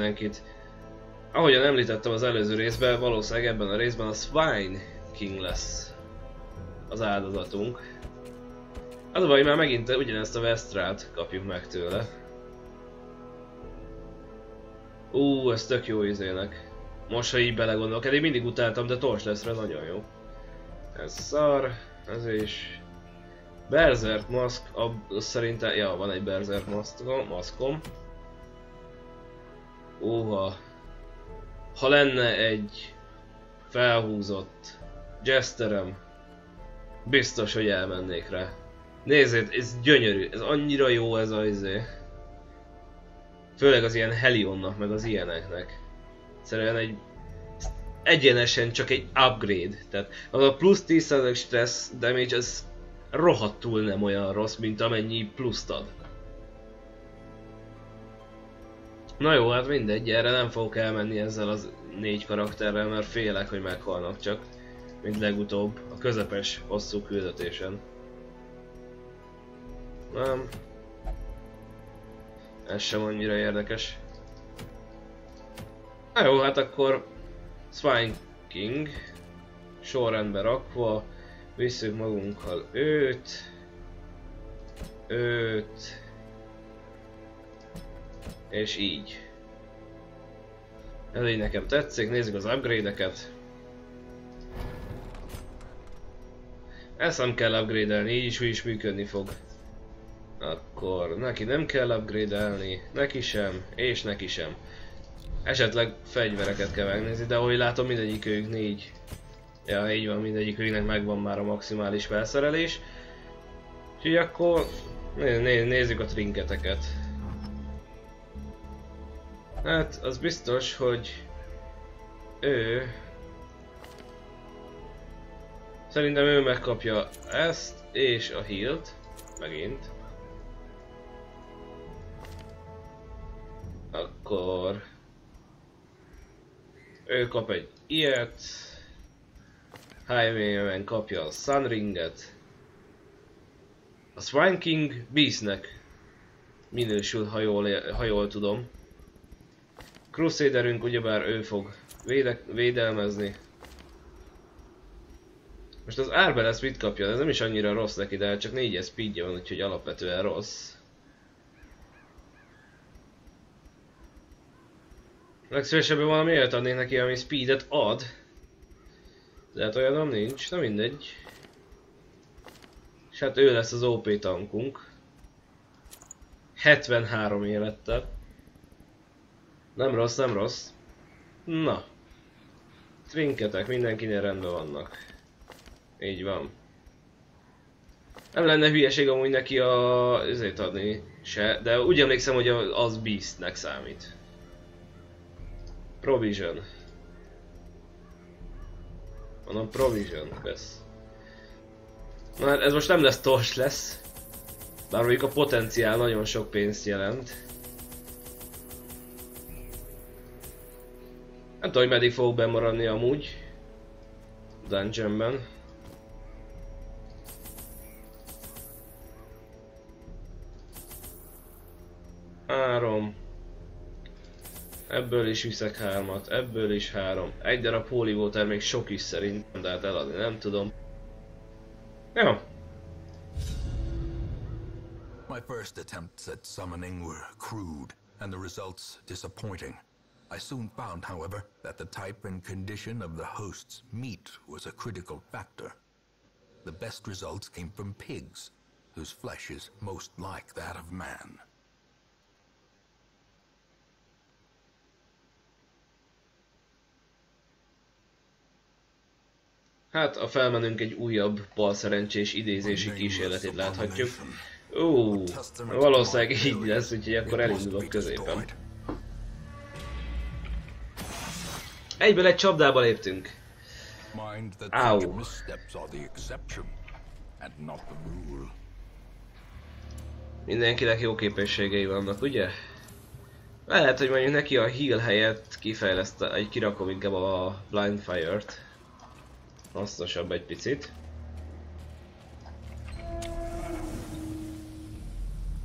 mindenkit. Ahogyan említettem az előző részben, valószínűleg ebben a részben a Swine King lesz az áldozatunk. Az a baj, már megint ugyanezt a Vestrát kapjuk meg tőle. Ez tök jó izének. Most, ha így belegondolok, eddig mindig utáltam, de Torch lesz-re nagyon jó. Ez szar, ez is. Berserk maszk, szerintem, ja, van egy Berserk maszkom. Ha lenne egy felhúzott Jesterem, biztos, hogy elmennék rá. Nézzéd, ez gyönyörű, ez annyira jó ez a izé. Főleg az ilyen Helionnak, meg az ilyeneknek. Egyszerűen egyenesen csak egy upgrade. Tehát az a plusz 10% stressz damage, az rohadtul nem olyan rossz, mint amennyi pluszt ad. Na jó, hát mindegy, erre nem fogok elmenni ezzel az 4 karakterrel, mert félek, hogy meghalnak csak. Mint legutóbb, a közepes, hosszú küldetésen. Nem. Ez sem annyira érdekes. Na jó, hát akkor Swine King sorrendbe rakva visszük magunkkal őt és így. Ez így nekem tetszik, nézzük az upgrade-eket. Ezt nem kell upgrade-elni, így is működni fog. Akkor neki nem kell upgrade-elni, neki sem, és neki sem. Esetleg fegyvereket kell megnézni, de ahogy látom mindegyikőjük 4. Ja, így van, mindegyikőjüknek megvan már a maximális felszerelés. Úgyhogy akkor nézzük a trinketeket. Hát az biztos, hogy szerintem ő megkapja ezt és a healt megint. Akkor ő kap egy ilyet. Highwayman kapja a Sunringet. A Swine King Beastnek minősül, ha jól tudom. Crusaderünk ugyebár ő fog védelmezni. Most az Arbalest mit kapja? Ez nem is annyira rossz neki, de csak 4 speedje van, úgyhogy alapvetően rossz. Legszívesebben valami olyat adnék neki, ami speedet ad. De hát olyanom nincs, na mindegy. És hát ő lesz az OP tankunk. 73 élettel. Nem rossz, nem rossz. Na. Trinketek mindenkinél rendben vannak. Így van. Nem lenne hülyeség amúgy neki ezért adni se, de úgy emlékszem, hogy az Beastnek számít. Provision. Mondom Provision, vesz. Na hát ez most nem lesz Torch lesz. Bár mondjuk a potenciál nagyon sok pénzt jelent. Nem tudom, hogy meddig fogok bemaradni amúgy. Dungeonben. Három. Ebből is viszek 3-at, ebből is 3. Egy darab Holy Water még sok is szerintem, de hát eladni nem tudom. Jó. My first attempts at summoning were crude, and the results disappointing. I soon found, however, that the type and condition of the host's meat was a critical factor. The best results came from pigs, whose flesh is most like that of man. Hát a felmenünk egy újabb balszerencsés idézési kísérletét láthatjuk. Valószínűleg így lesz, úgyhogy akkor elindulok középen. Egyből egy csapdába léptünk. Áú. Mindenkinek jó képességei vannak, ugye? Lehet, hogy mondjuk neki a heal helyett kirakom inkább a Blind Fire-t. Hasznosabb egy picit.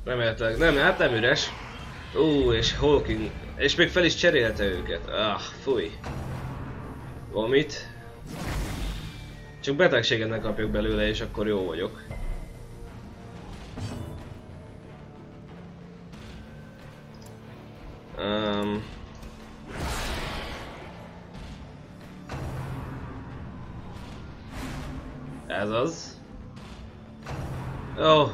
Remélhetőleg nem, hát nem üres. És Hawking... És még fel is cserélte őket. Fúj. Vomit. Csak betegséget ne kapjuk belőle, és akkor jó vagyok. Ez az.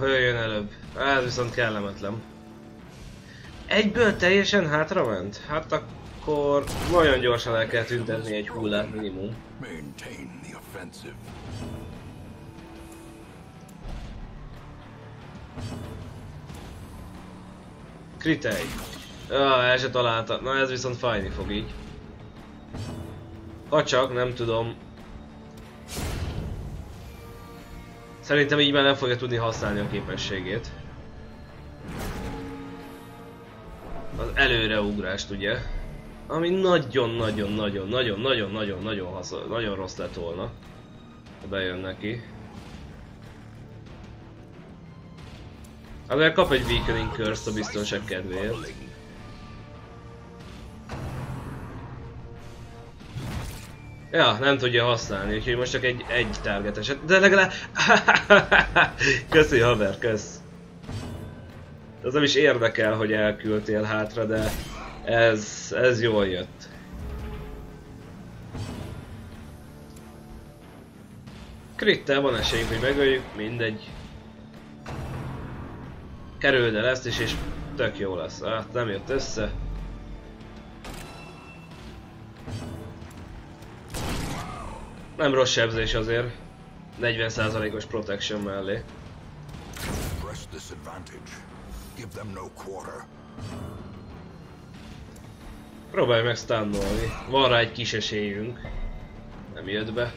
Jöjjön előbb. Ez viszont kellemetlen. Egyből teljesen hátrament? Hát akkor nagyon gyorsan el kell tüntetni egy hullát minimum. Kritej. El se találta. Na ez viszont fájni fog így. Ha csak nem tudom. Szerintem így már nem fogja tudni használni a képességét. Az előreugrást ugye. Ami nagyon rossz lett volna. Ha bejön neki. Azért kap egy Weakening Curse-t a biztonság kedvéért. Ja, nem tudja használni, úgyhogy most csak egy targeteset, de legalább... Köszi haver, kösz! Az nem is érdekel, hogy elküldtél hátra, de ez jól jött. Crittel van esélyünk, hogy megöljük, mindegy. Kerüld el ezt is, és tök jó lesz. Nem jött össze. Nem rossz sebzés azért. 40%-os protection mellé. Próbálj meg stunnolni. Van rá egy kis esélyünk. Nem jött be.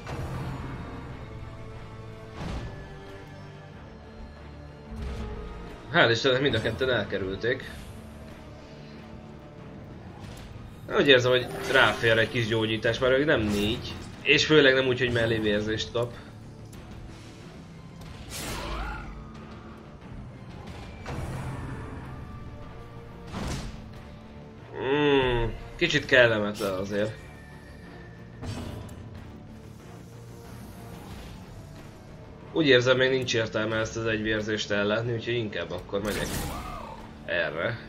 Hál' Istennek mind a ketten elkerülték. Úgy érzem, hogy ráfér egy kis gyógyítás, már ő nem 4. És főleg nem úgy, hogy mellévérzést kap. Kicsit kellemetlen azért. Úgy érzem, még nincs értelme ezt az egy vérzést ellátni, úgyhogy inkább akkor megyek erre.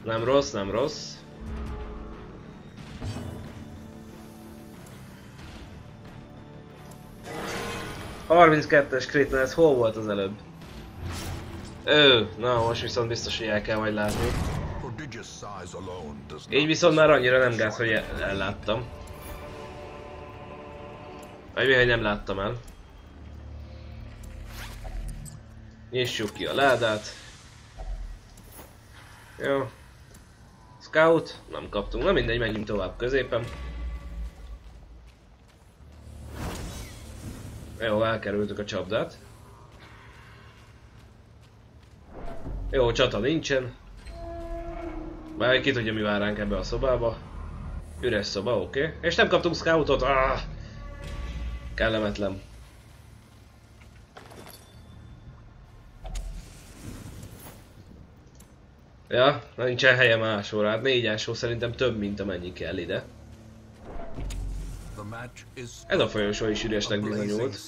Nem rossz, nem rossz. A 32-es crit, ez hol volt az előbb? Na most viszont biztos, hogy el kell majd látni. Így viszont már annyira nem gáz, hogy elláttam. Vagy mi, hogy nem láttam el. Nyissuk ki a ládát. Jó. Scout, nem kaptunk. Na mindegy, menjünk tovább középen. Jó, elkerültük a csapdát. Jó, csata nincsen. Már ki tudja, mi vár ránk ebbe a szobába. Üres szoba, oké. És nem kaptunk scoutot. Kellemetlen. Ja, nincsen helye máshol. Hát 4 ásó szerintem több, mint amennyi kell ide. Ez a folyosó is üresnek bizonyult.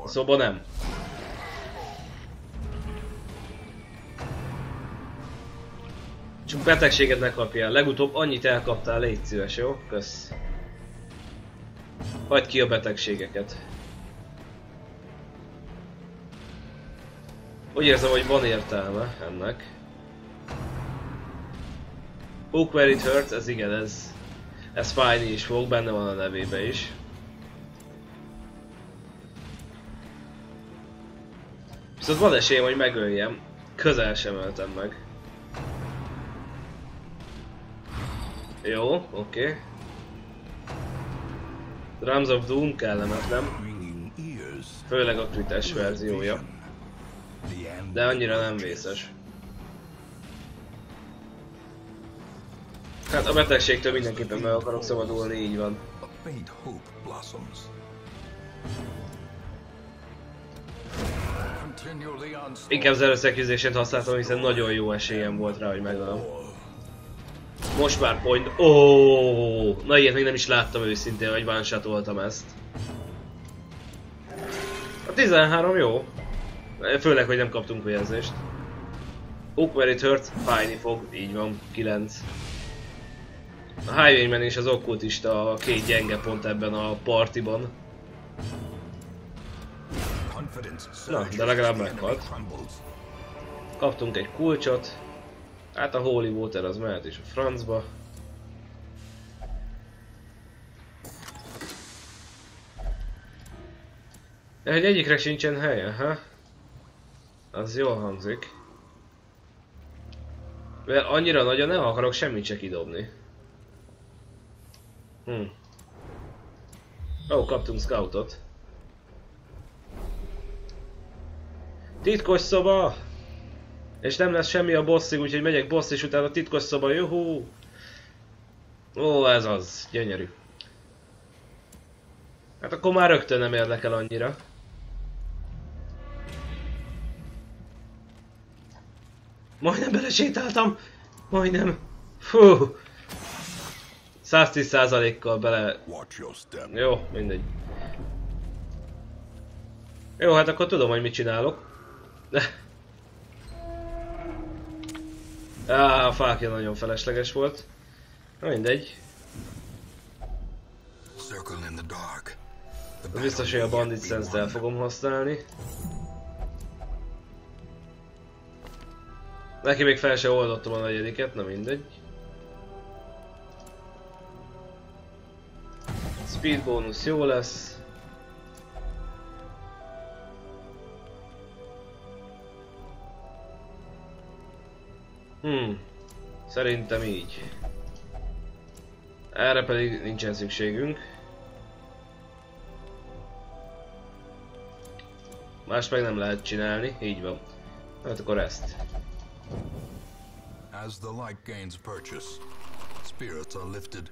A szoba nem. Csak betegséget ne kapjál. Legutóbb annyit elkaptál, légy szíves, jó? Kösz. Hagyd ki a betegségeket. Úgy érzem, hogy van értelme ennek. Hook where it hurts, ez igen, ez fájni is fog, benne van a nevébe is. Viszont van esélyem, hogy megöljem. Közel sem öltem meg. Jó, oké. Drums of Doom kellemetlen. Főleg a krites verziója. De annyira nem vészes. Hát a betegségtől mindenképpen meg akarok szabadulni, így van. Inkább az előszegfűzését használtam, hiszen nagyon jó esélyem volt rá, hogy megölöm. Most már point... Oh, na ilyet még nem is láttam őszintén, hogy one-shotoltam ezt. A 13 jó. Főleg, hogy nem kaptunk vérzést. Hook where it hurts, fájni fog, így van, 9. A Highwayman és az okkultista a két gyenge pont ebben a partiban. Na, de legalább meghalt. Kaptunk egy kulcsot. Hát a Holy Water az mehet is a francba. De hogy egyikre sincsen helye, ha? Az jól hangzik. Mert annyira nagyon nem akarok semmit se kidobni. Ó, kaptunk scoutot. Titkos szoba! És nem lesz semmi a bosszig, úgyhogy megyek boss és utána titkos szoba, juhú! Ó, ez az, gyönyörű. Hát akkor már rögtön nem érdekel annyira. Majdnem belesétáltam! Majdnem! Fú! 110%-kal bele... Jó, mindegy. Jó, hát akkor tudom, hogy mit csinálok. A fákja nagyon felesleges volt. Na mindegy. Biztos, hogy a Bandit Sense-t el fogom használni. Neki még fel se oldottam a negyediket, na mindegy. Speed bónusz jó lesz. Szerintem így. Erre pedig nincsen szükségünk. Más meg nem lehet csinálni, így van. Hát akkor ezt. As the light gains purchase, spirits are lifted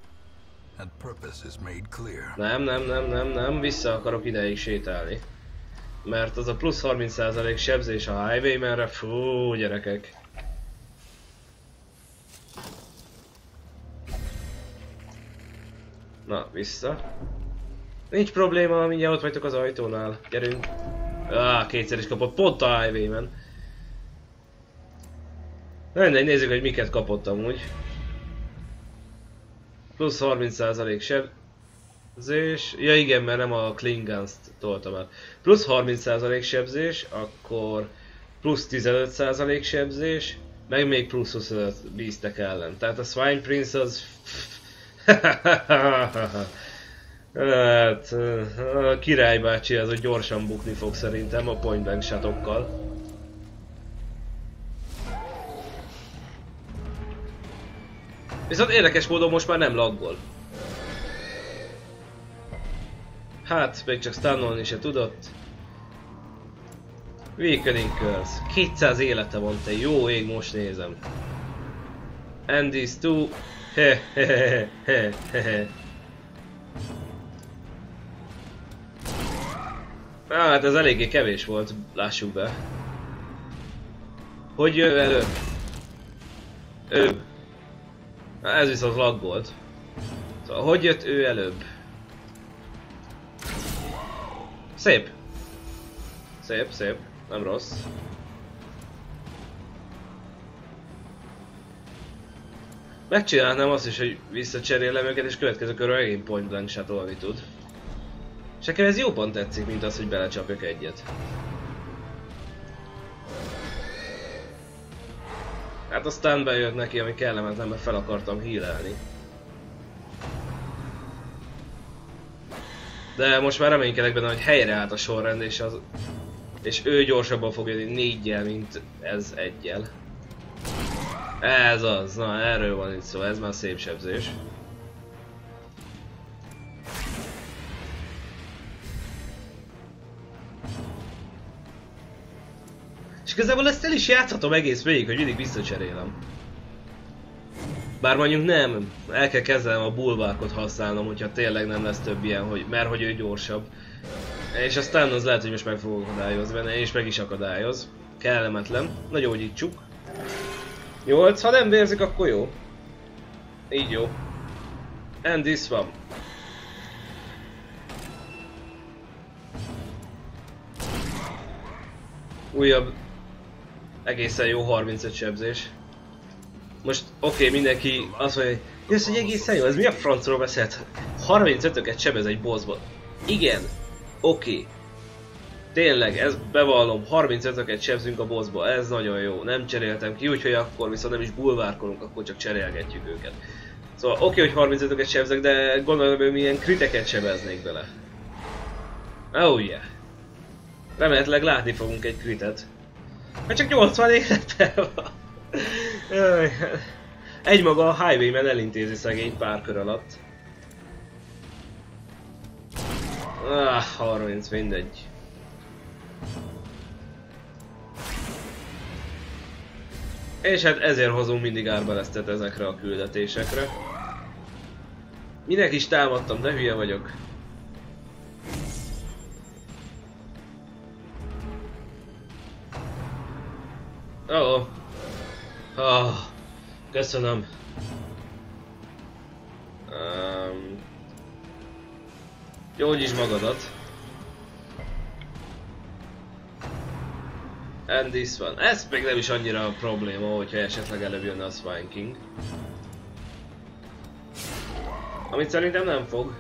and purpose is made clear. Nem, vissza akarok ideig sétálni. Mert az a plusz 30% sebzés a Highwaymanre, fú, gyerekek. Na, vissza. Nincs probléma, mindjárt ott vagytok az ajtónál. Gyerünk. Kétszer is kapott, pont a Highwayman. Mindegy, nézzük, hogy miket kapott amúgy. Plusz 30% sebzés. Ja igen, mert nem a Klingons-t toltam el. Plusz 30% sebzés, akkor plusz 15% sebzés, meg még plusz 25 beastek ellen. Tehát a Swine Prince az... Hát... A király bácsi az, hogy gyorsan bukni fog szerintem a point blank shotokkal. Viszont érdekes módon most már nem laggol. Hát, még csak stunnolni se tudott. Weakening Curse. 200 élete van, te jó ég, most nézem. And these two... Hát ez eléggé kevés volt, lássuk be. Hogy jön előbb? Ő. Ez viszont laggolt. Szóval hogy jött ő előbb? Szép. Szép. Nem rossz. Megcsinálnám azt is, hogy visszacserélem őket és következő körül megint point blank shotolni tud. És nekem ez jobban tetszik, mint az, hogy belecsapjak egyet. Hát aztán bejött neki, ami kellemetlen, mert fel akartam healelni. De most már reménykedek benne, hogy helyreállt a sorrend, és ő gyorsabban fog jönni 4-jel, mint ez 1-jel. Ez az, na erről van itt szó, ez már szép sebzés. És igazából ezt el is játszhatom egész végig, hogy mindig visszacserélem. Bár mondjuk nem, el kell kezdenem a bulwarkot használnom, hogyha tényleg nem lesz több ilyen, mert hogy ő gyorsabb. És aztán az lehet, hogy most meg fog akadályozni benne, és meg is akadályoz. Kellemetlen. Na gyógyítsuk. 8, ha nem vérzik, akkor jó. Így jó. And this one. Újabb. Egészen jó 35 sebzés. Most oké, mindenki azt mondja, hogy ez egy egészen jó, ez mi a francról beszélt? 35-öket sebez egy bossból. Igen, oké. Tényleg, ez bevallom, 35-öket sebzünk a bossból, ez nagyon jó. Nem cseréltem ki, úgyhogy akkor viszont nem is bulvárkolunk, akkor csak cserélgetjük őket. Szóval oké, hogy 35-öket sebzek, de gondolom, hogy milyen kriteket sebeznék bele. Oh yeah. Remélhetőleg látni fogunk egy kritet. Mert csak 80 élettel van. Egymaga a Highwayman elintézi szegény pár kör alatt. 30, mindegy. És hát ezért hozunk mindig árbalesztet ezekre a küldetésekre. Minek is támadtam, de hülye vagyok. Oh. Köszönöm. Gyógyíts magadat. And this one. Ez még nem is annyira a probléma, hogyha esetleg előbb jönne a Swine King. Amit szerintem nem fog.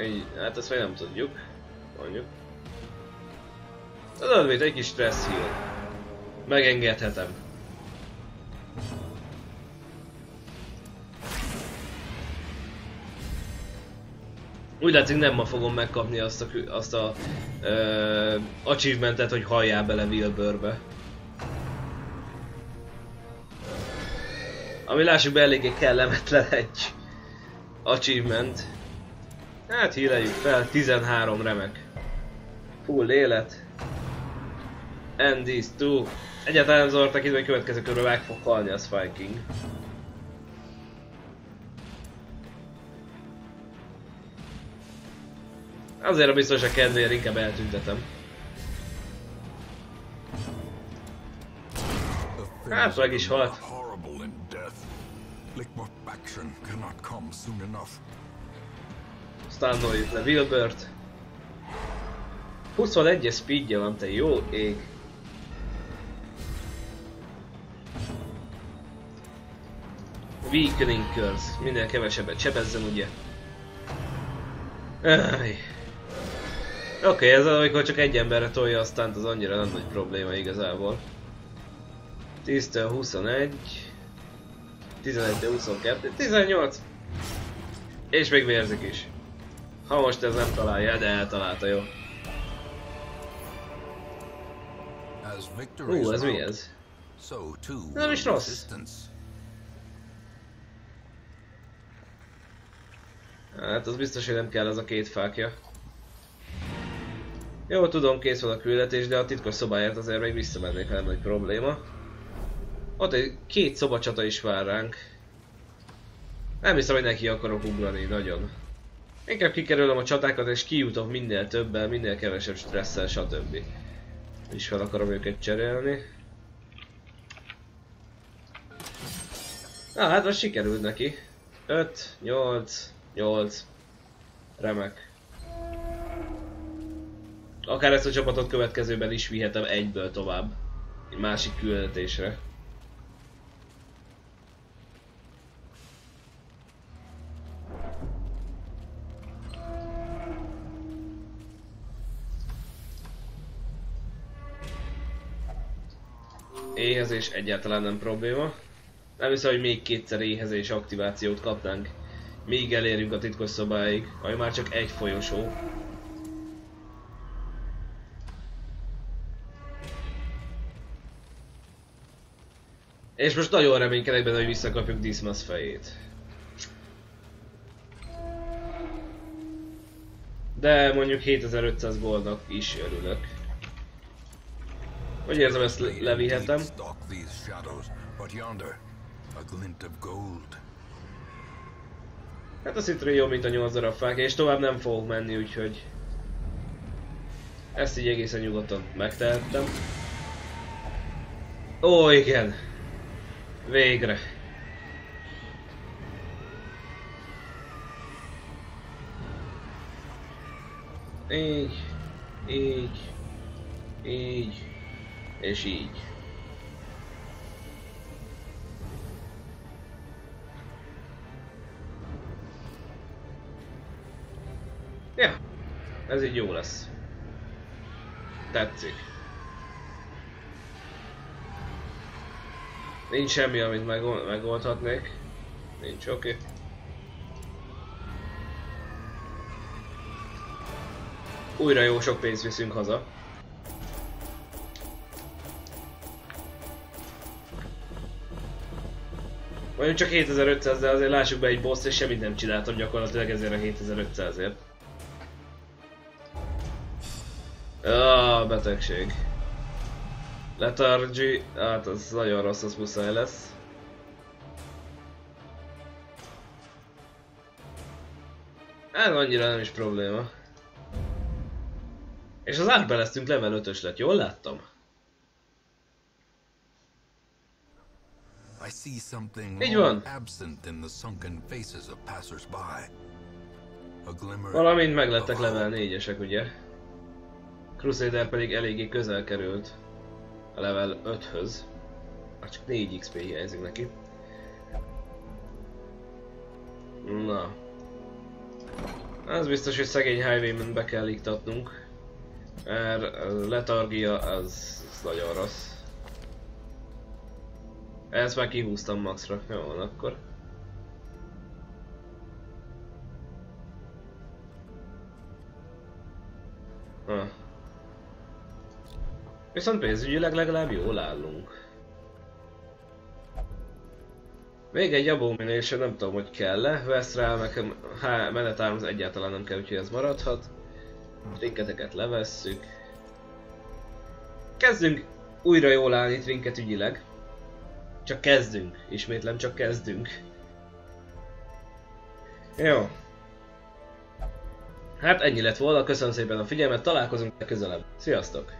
Így, hát ezt még nem tudjuk. Mondjuk. Tudod mit, egy kis stressz heal. Megengedhetem. Úgy látszik, nem ma fogom megkapni azt a achievementet, hogy halljál bele Wilburbe. Ami lássuk be eléggé kellemetlen egy achievement. Hát híleljük fel, 13 remek. Full élet. And these two. Egyáltalán nem zavartak itt, hogy következő körben meg fog halni a Swine King. Azért a biztonság kedvéért inkább eltüntetem. Hát meg is halt. Stunnoljuk le Wilburt. 21-es speedje van, te jó ég. Weakening Curse. Minél kevesebbet sebezzen, ugye? Oké, ez amikor csak egy emberre tolja a stunt, az annyira nem nagy probléma igazából. 10-től 21, 11-től 22, 18! És még vérzik is. Ha most ez nem találja, de eltalálta, jó. Ez mi ez? Nem is rossz. Hát az biztos, hogy nem kell az a két fákja. Jó, tudom, kész van a küldetés, de a titkos szobáját azért még visszamennék, ha nem nagy probléma. Ott egy két szobacsata is vár ránk. Nem hiszem, hogy neki akarok ugrani, nagyon. Inkább kikerülöm a csatákat és kijutok minél többel, minél kevesebb stresszel, stb. És fel akarom őket cserélni. Hát most sikerült neki. 5, 8, 8. Remek. Akár ezt a csapatot következőben is vihetem egyből tovább. Egy másik küldetésre. Éhezés egyáltalán nem probléma. Nem hiszem, hogy még kétszer éhezés aktivációt kapnánk, míg elérjünk a titkos szobáig, ami már csak egy folyosó. És most nagyon reménykedek benne, hogy visszakapjuk Dismas fejét. De mondjuk 7500 goldnak is örülök. Hogy érzem, ezt levihetem. Hát az itt jó, mint a 8 darab fák, és tovább nem fogok menni, úgyhogy Ezt így egészen nyugodtan megtehettem. Ó, igen! Végre! Így, így, így, és így. Ja, ez így jó lesz. Tetszik. Nincs semmi, amit megoldhatnék. Nincs, oké. Újra jó sok pénzt viszünk haza. Mondjuk csak 7500, de azért lássuk be egy boss, és semmit nem csináltam gyakorlatilag ezért a 7500-ért. Betegség. Lethargy, hát az nagyon rossz, az muszáj lesz. Hát annyira nem is probléma. És az átbeleztünk level 5-ös lett, jól láttam? I see something Így van. absent in the sunken faces of passers-by. A glimmer. Valamint meglettek level 4-esek, ugye? Crusader pedig eléggé közel került a level 5-höz. Már csak 4 XP hiányzik neki. Na. Az biztos, hogy szegény Highwayman be kell iktatnunk. Mert a letargia az nagyon rossz. Ezt már kihúztam maxra. Jó van akkor. Viszont pénzügyileg legalább jól állunk. Még egy abomination, nem tudom, hogy kell-e. Veszrel, meg menetárom egyáltalán nem kell, úgyhogy ez maradhat. Trinketeket levesszük. Kezdünk újra jól állni trinket ügyileg. Csak kezdünk. Ismétlem, csak kezdünk. Jó. Hát ennyi lett volna, köszönöm szépen a figyelmet, találkozunk legközelebb. Sziasztok!